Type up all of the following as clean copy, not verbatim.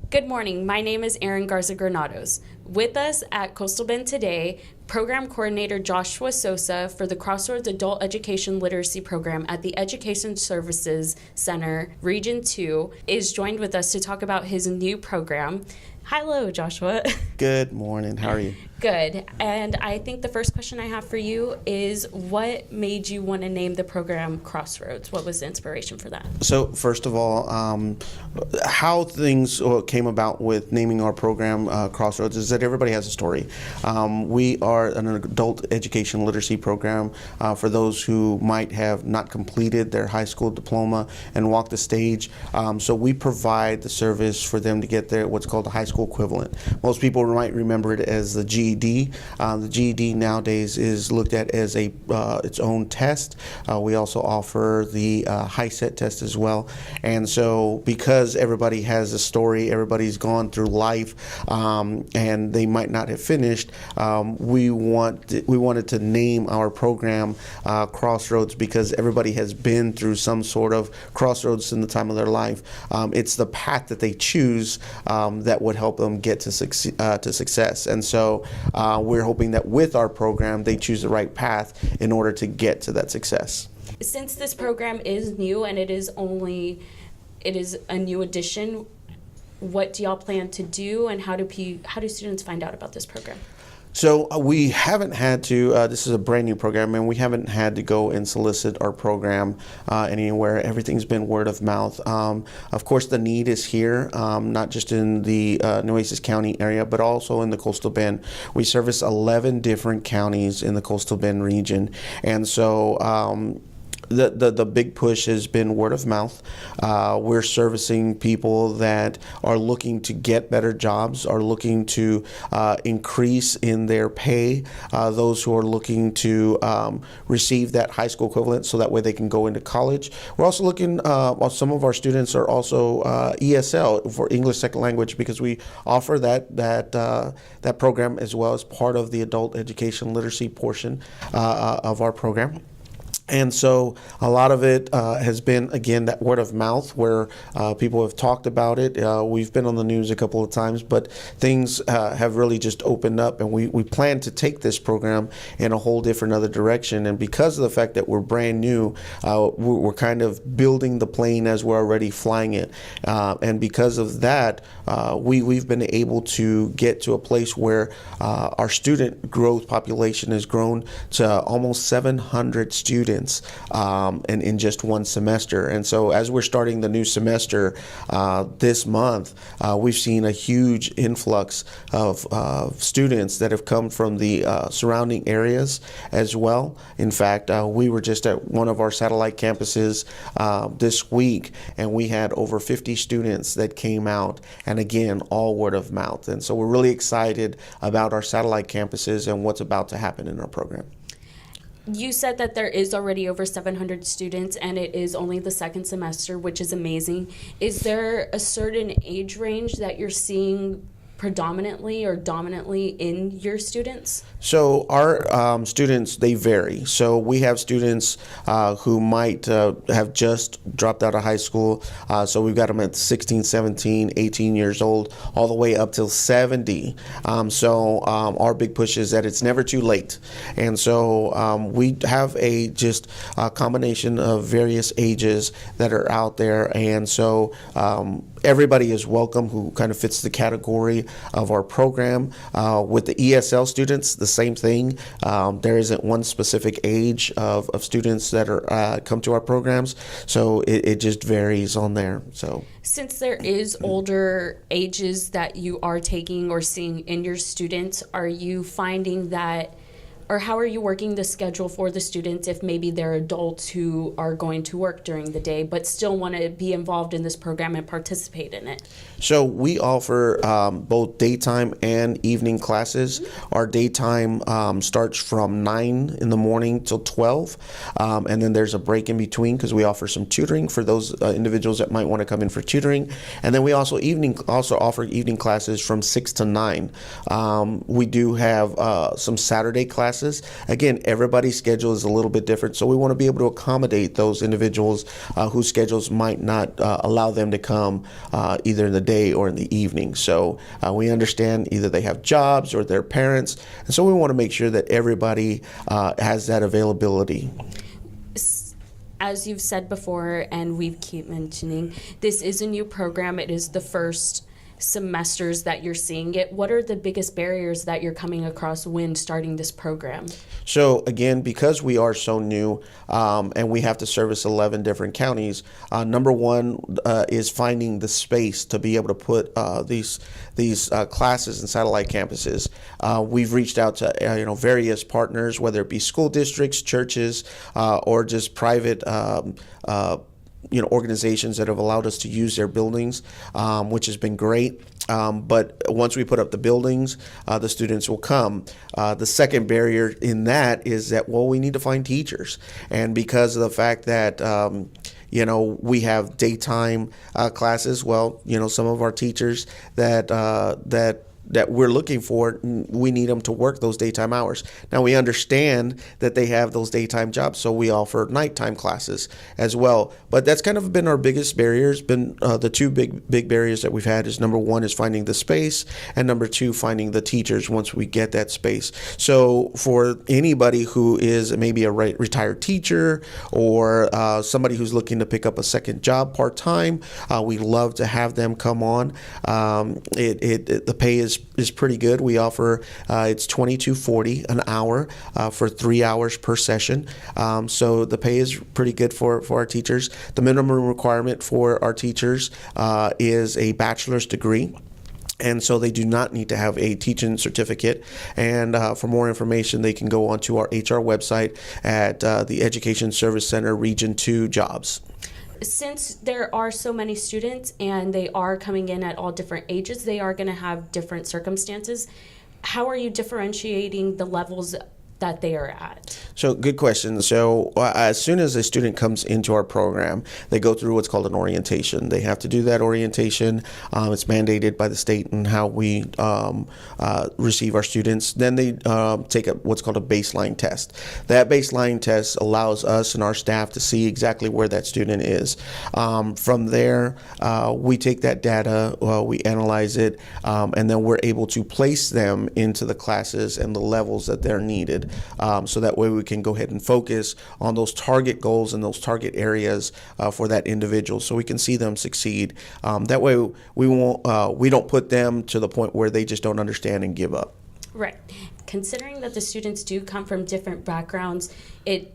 Good morning. My name is Erin Garza Granados. With us at Coastal Bend today, Program Coordinator Joshua Sosa for the Crossroads Adult Education Literacy Program at the Education Services Center, Region 2, is joined with us to talk about his new program. Hello, Joshua. Good morning. How are you? Good. And I think the first question I have for you is, what made you want to name the program Crossroads? What was the inspiration for that? So first of all, how things came about with naming our program Crossroads is that everybody has a story. We are an adult education literacy program for those who might have not completed their high school diploma and walked the stage. So we provide the service for them to get their what's called the high school equivalent. Most people might remember it as the GED. The GED nowadays is looked at as its own test. We also offer the high set test as well. And so because everybody has a story, everybody's gone through life, and they might not have finished, we wanted to name our program Crossroads because everybody has been through some sort of crossroads in the time of their life. It's the path that they choose that would help them get to success. And so we're hoping that with our program, they choose the right path in order to get to that success. Since this program is new and it is a new addition, what do y'all plan to do, and how do students find out about this program? So we haven't had to, this is a brand new program, and we haven't had to go and solicit our program anywhere. Everything's been word of mouth. Of course, the need is here, not just in the Nueces County area, but also in the Coastal Bend. We service 11 different counties in the Coastal Bend region. And so the big push has been word of mouth. We're servicing people that are looking to get better jobs, are looking to increase in their pay, those who are looking to receive that high school equivalent so that way they can go into college. We're also looking, some of our students are also ESL for English Second Language, because we offer that program as well as part of the adult education literacy portion of our program. And so a lot of it has been, again, that word of mouth where people have talked about it. We've been on the news a couple of times, but things have really just opened up, and we plan to take this program in a whole different other direction. And because of the fact that we're brand new, we're kind of building the plane as we're already flying it. And because of that, we've been able to get to a place where our student growth population has grown to almost 700 students. And in just one semester. And so as we're starting the new semester this month, we've seen a huge influx of students that have come from the surrounding areas as well. In fact, we were just at one of our satellite campuses this week, and we had over 50 students that came out, and again, all word of mouth. And so we're really excited about our satellite campuses and what's about to happen in our program. You said that there is already over 700 students, and it is only the second semester, which is amazing. Is there a certain age range that you're seeing predominantly or dominantly in your students? So our students, they vary. So we have students who might have just dropped out of high school. So we've got them at 16, 17, 18 years old, all the way up till 70. So our big push is that it's never too late. And so we have a combination of various ages that are out there. And so everybody is welcome who kind of fits the category of our program. With the ESL students, the same thing. There isn't one specific age of students that are come to our programs, so it just varies on there. So since there is older ages that you are taking or seeing in your students, are you finding that, or how are you working the schedule for the students if maybe they're adults who are going to work during the day but still want to be involved in this program and participate in it? So we offer both daytime and evening classes. Our daytime starts from 9 in the morning till 12, and then there's a break in between because we offer some tutoring for those individuals that might want to come in for tutoring. And then we also offer evening classes from 6 to 9. We do have some Saturday classes classes. Again, everybody's schedule is a little bit different, so we want to be able to accommodate those individuals whose schedules might not allow them to come either in the day or in the evening. So we understand either they have jobs or their parents, and so we want to make sure that everybody has that availability. As you've said before, and we keep mentioning, this is a new program. It is the first semesters that you're seeing it. What are the biggest barriers that you're coming across when starting this program? So again, because we are so new and we have to service 11 different counties, number one is finding the space to be able to put these classes in satellite campuses. We've reached out to various partners, whether it be school districts, churches, or just private organizations that have allowed us to use their buildings, which has been great. But once we put up the buildings, the students will come. The second barrier in that is that, we need to find teachers. And because of the fact that, we have daytime classes, some of our teachers that we're looking for, we need them to work those daytime hours. Now, we understand that they have those daytime jobs, so we offer nighttime classes as well. But that's kind of been our biggest barriers. Been the two big barriers that we've had is, number one is finding the space, and number two, finding the teachers once we get that space. So for anybody who is maybe a retired teacher or somebody who's looking to pick up a second job part-time, we love to have them come on. The pay is pretty good. We offer it's $22.40 an hour for 3 hours per session. So the pay is pretty good for our teachers. The minimum requirement for our teachers is a bachelor's degree. And so they do not need to have a teaching certificate. And for more information, they can go onto our HR website at the Education Service Center Region 2 Jobs. Since there are so many students and they are coming in at all different ages, they are going to have different circumstances. How are you differentiating the levels that they are at? So good question. So as soon as a student comes into our program, they go through what's called an orientation. They have to do that orientation. It's mandated by the state and how we receive our students. Then they take what's called a baseline test. That baseline test allows us and our staff to see exactly where that student is. From there, we take that data, we analyze it, and then we're able to place them into the classes and the levels that they're needed. So that way we can go ahead and focus on those target goals and those target areas for that individual, so we can see them succeed. That way we don't put them to the point where they just don't understand and give up. Right. Considering that the students do come from different backgrounds,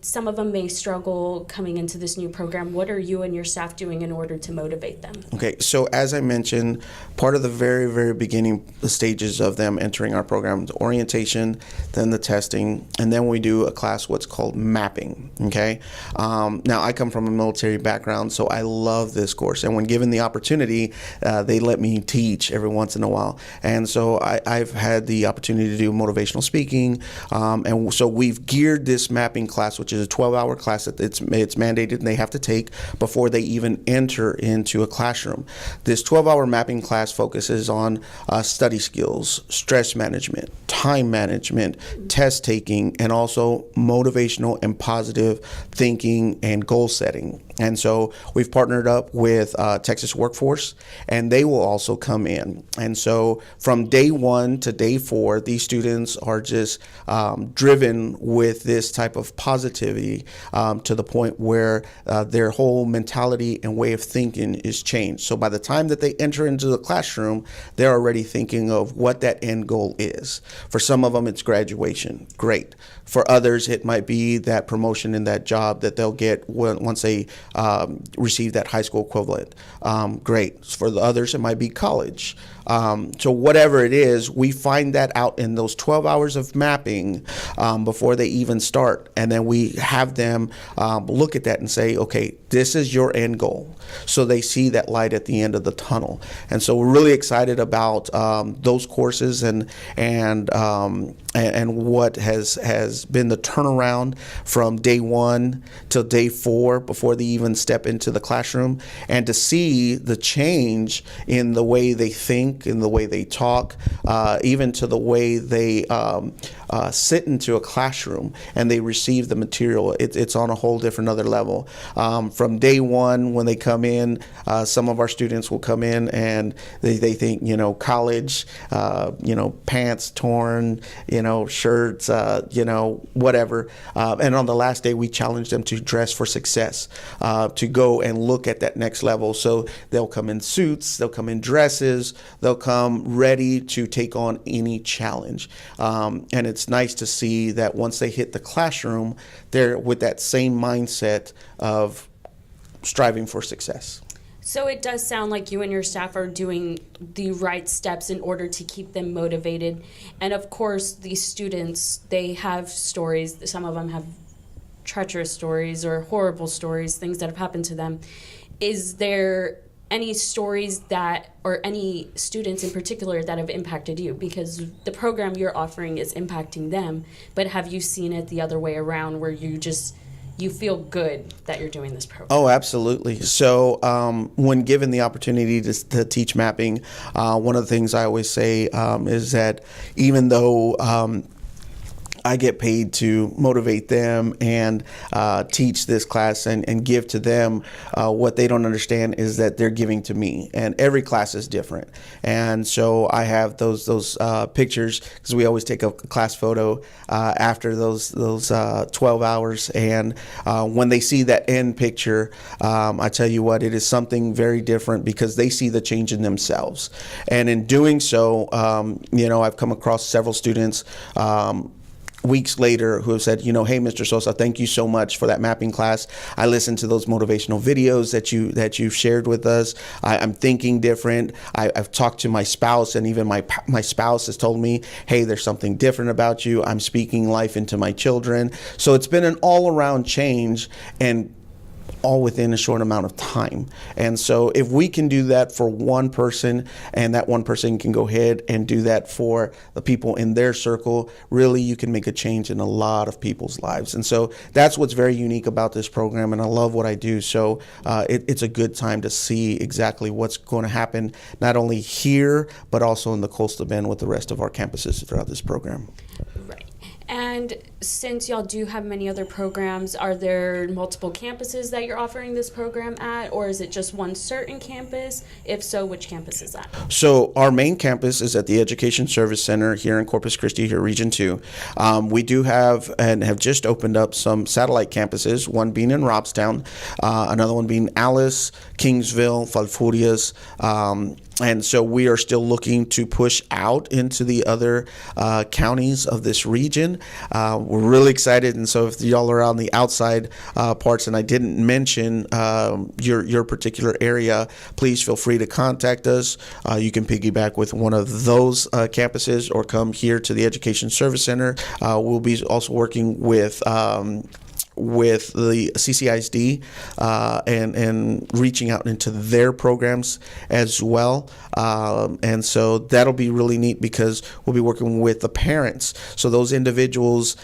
some of them may struggle coming into this new program. What are you and your staff doing in order to motivate them? Okay, so as I mentioned, part of the very, very beginning stages of them entering our program, the orientation, then the testing, and then we do a class what's called mapping, okay? Now, I come from a military background, so I love this course, and when given the opportunity, they let me teach every once in a while. And so I've had the opportunity to do motivational speaking, and so we've geared this mapping class, which is a 12-hour class that it's mandated and they have to take before they even enter into a classroom. This 12-hour mapping class focuses on study skills, stress management, time management, test taking, and also motivational and positive thinking and goal setting. And so we've partnered up with Texas Workforce, and they will also come in. And so from day 1 to day 4, these students are just driven with this type of positivity to the point where their whole mentality and way of thinking is changed. So by the time that they enter into the classroom, they're already thinking of what that end goal is. For some of them, it's graduation. Great. For others, it might be that promotion in that job that they'll get once they receive that high school equivalent. Great. For the others, it might be college. So whatever it is, we find that out in those 12 hours of mapping before they even start. And then we have them look at that and say, okay, this is your end goal. So they see that light at the end of the tunnel. And so we're really excited about those courses and what has been the turnaround from day 1 till day 4 before they even even step into the classroom and to see the change in the way they think, in the way they talk, even to the way they sit into a classroom and they receive the material. It's on a whole different other level. From day one, when they come in, some of our students will come in and they think, college, pants torn, shirts, whatever. And on the last day, we challenge them to dress for success, to go and look at that next level. So they'll come in suits, they'll come in dresses, they'll come ready to take on any challenge. And it's nice to see that once they hit the classroom, they're with that same mindset of striving for success. So it does sound like you and your staff are doing the right steps in order to keep them motivated. And of course, these students, they have stories. Some of them have treacherous stories or horrible stories, things that have happened to them. Is there any stories that, or any students in particular that have impacted you? Because the program you're offering is impacting them, but have you seen it the other way around where you feel good that you're doing this program? Oh, absolutely. So when given the opportunity to teach mapping, one of the things I always say is that even though I get paid to motivate them and teach this class and give to them, what they don't understand is that they're giving to me, and every class is different. And so I have those pictures, because we always take a class photo after those 12 hours, and when they see that end picture, I tell you what, it is something very different because they see the change in themselves. And in doing so, I've come across several students weeks later who have said, hey, Mr. Sosa, thank you so much for that mapping class. I listened to those motivational videos that you shared with us. I'm thinking different. I've talked to my spouse, and even my spouse has told me, hey, there's something different about you. I'm speaking life into my children. So it's been an all-around change, and all within a short amount of time. And so if we can do that for one person, and that one person can go ahead and do that for the people in their circle, really you can make a change in a lot of people's lives. And so that's what's very unique about this program, and I love what I do. So it's a good time to see exactly what's going to happen, not only here, but also in the Coastal Bend with the rest of our campuses throughout this program. Right. And since y'all do have many other programs, are there multiple campuses that you're offering this program at, or is it just one certain campus? If so, which campus is that? So our main campus is at the Education Service Center here in Corpus Christi, here Region 2. We do have and have just opened up some satellite campuses, one being in Robstown, another one being Alice, Kingsville, Falfurrias, and so we are still looking to push out into the other counties of this region. We're really excited, and so if y'all are on the outside parts and I didn't mention your particular area, please feel free to contact us. You can piggyback with one of those campuses or come here to the Education Service Center. We'll be also working with the CCISD and reaching out into their programs as well. And so that'll be really neat because we'll be working with the parents. So those individuals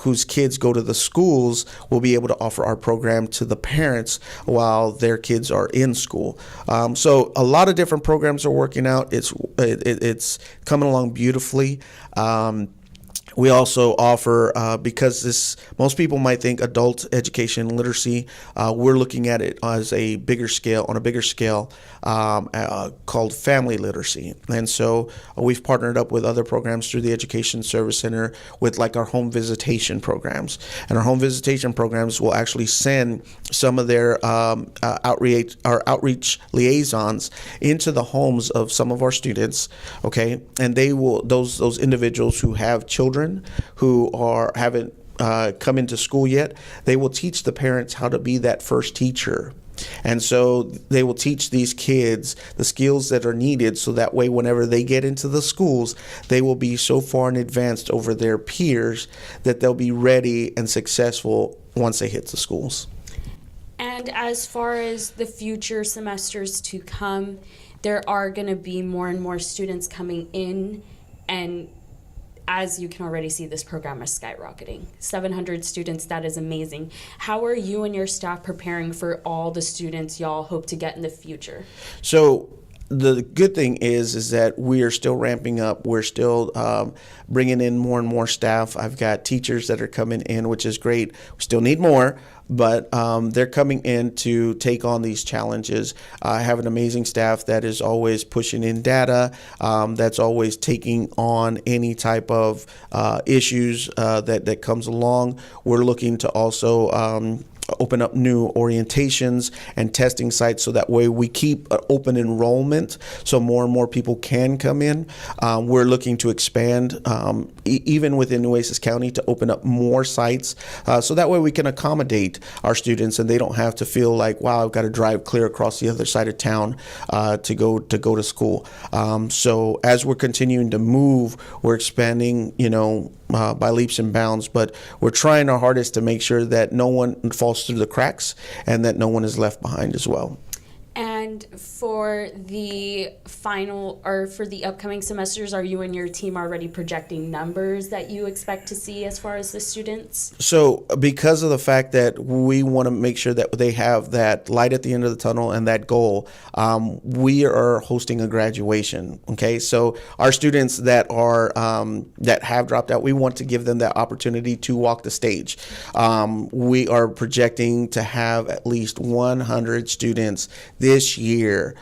whose kids go to the schools will be able to offer our program to the parents while their kids are in school. So a lot of different programs are working out. It's coming along beautifully. We also offer, because most people might think adult education literacy, we're looking at it as on a bigger scale, called family literacy. And so we've partnered up with other programs through the Education Service Center with like our home visitation programs. And our home visitation programs will actually send some of their outreach liaisons into the homes of some of our students, okay? And they will, those individuals who have children who haven't come into school yet, they will teach the parents how to be that first teacher. And so they will teach these kids the skills that are needed so that way whenever they get into the schools, they will be so far in advance over their peers that they'll be ready and successful once they hit the schools. And as far as the future semesters to come, there are going to be more and more students coming in, and as you can already see, this program is skyrocketing. 700 students, that is amazing. How are you and your staff preparing for all the students y'all hope to get in the future? So the good thing is that we are still ramping up. We're still bringing in more and more staff. I've got teachers that are coming in, which is great. We still need more, but they're coming in to take on these challenges. I have an amazing staff that is always pushing in data, that's always taking on any type of issues that comes along. We're looking to also open up new orientations and testing sites so that way we keep open enrollment so more and more people can come in. We're looking to expand even within Nueces County to open up more sites so that way we can accommodate our students and they don't have to feel like, wow, I've got to drive clear across the other side of town to go to school. So as we're continuing to move, we're expanding, by leaps and bounds, but we're trying our hardest to make sure that no one falls through the cracks and that no one is left behind as well. And for the for the upcoming semesters, are you and your team already projecting numbers that you expect to see as far as the students? So because of the fact that we want to make sure that they have that light at the end of the tunnel and that goal, we are hosting a graduation. Okay, so our students that are that have dropped out, we want to give them that opportunity to walk the stage. We are projecting to have at least 100 students this year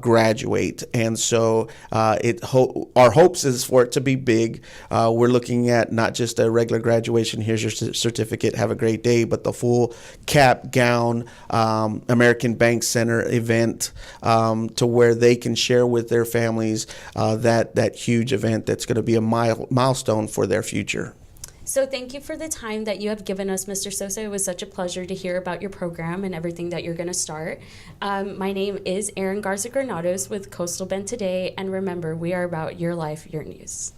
graduate, and so our hopes is for it to be big. We're looking at not just a regular graduation, here's your certificate, have a great day, but the full cap, gown, American Bank Center event, to where they can share with their families that huge event that's going to be a milestone for their future. So thank you for the time that you have given us, Mr. Sosa. It was such a pleasure to hear about your program and everything that you're going to start. My name is Erin Garza Granados with Coastal Bend Today, and remember, we are about your life, your news.